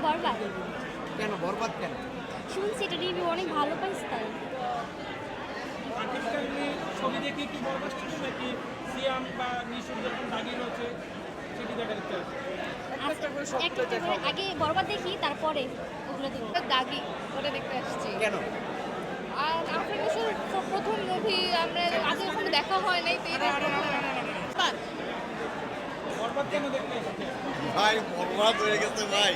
বরবাদ। কেন বরবাদ কেন? শুনছি এটা রিভিউ অনেক ভালো পাইছে তাই। শাকিব খানের ছবি দেখে কি বরবাদ ছিল নাকি সিয়াম বা নিশুর যখন দাগি রয়েছে সেটি দেখার ইচ্ছা আছে? একটা করে আগে বরবাদ দেখি তারপরে ওগুলো দেখি। দাগি ওটা দেখতে আসছি। কেন? আর আফরিন বসুর প্রথম মুভি আমরা আগে কখনো দেখা হয় নাই তো এটা বরবাদ কেন দেখতে এসেছে? ভাই বরবাদ হয়ে গেছে ভাই,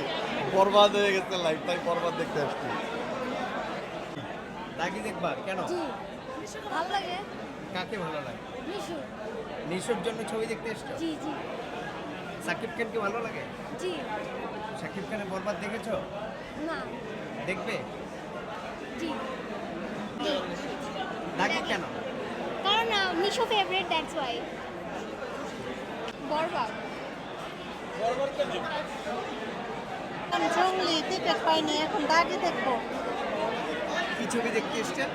বরবাদ হয়ে গেছে লাইফ, তাই বরবাদ দেখতে আসছি। দাগি দেখবা কেন? জি ভালো লাগে। কাকে ভালো লাগে? নিশু। নিশুর জন্য ছবি দেখতে এসছো? জি জি সাকিব খানকে ভালো লাগে? জি। সাকিব খানের বরবাদ দেখেছো? না। দেখবে? জি জি। দাগি কেন? কারণ নিশু ফেভারিট, দ্যাটস ওয়াই। বরবাদ। বরবাদ কেন? জঙ্গলি টিকিট পাইনি, এখন দাগি দেখবো। কি ছবি দেখতে এসছেন?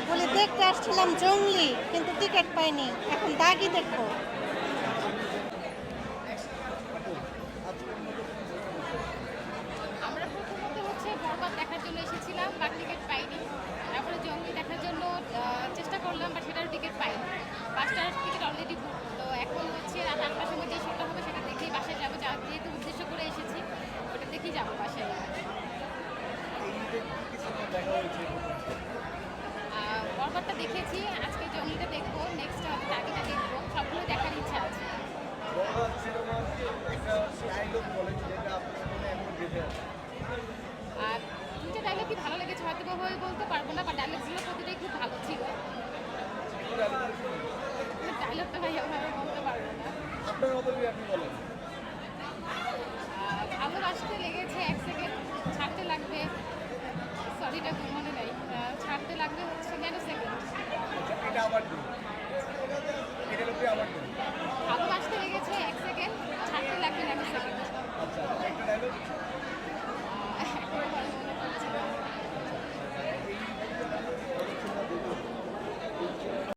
বলে দেখতে আসছিলাম জঙ্গলি, কিন্তু টিকিট পাইনি, এখন দাগি দেখবো। আমরা প্রথমত হচ্ছে বরবাদ দেখার জন্য এসেছিলাম বাট টিকিট পাইনি। তারপরে জঙ্গলি দেখার জন্য চেষ্টা করলাম বাট সেটার টিকিট পাইনি। 5টার টিকিট অলরেডি বুক। তো এখন হচ্ছে রাত 8টার সময় যে শোটা হবে সেটা দেখেই বাসায় যাবো, যেহেতু উদ্দেশ্য করে এসেছি ওটা দেখেই যাবো বাসায়। বরবাদটা দেখেছি, আজকে জঙ্গলিটা দেখবো, নেক্সট হয়তো দাগিটা দেখবো, সবগুলো দেখার ইচ্ছা আছে। আর দুইটা ডায়লগ কি ভালো লেগেছে হয়তো বা হয়ে বলতে পারবো না, বা ডায়লগগুলো প্রতিটাই খুব ভালো ছিল। ডায়লগটা ভাই ওভাবে বলতে পারবো না। ভালোবাসতে লেগেছে 1 সেকেন্ড, ছাড়তে লাগবে, সরিটা মনে নেই, ছাড়তে লাগবে হচ্ছে ন্যানো সেকেন্ড। এটা আবার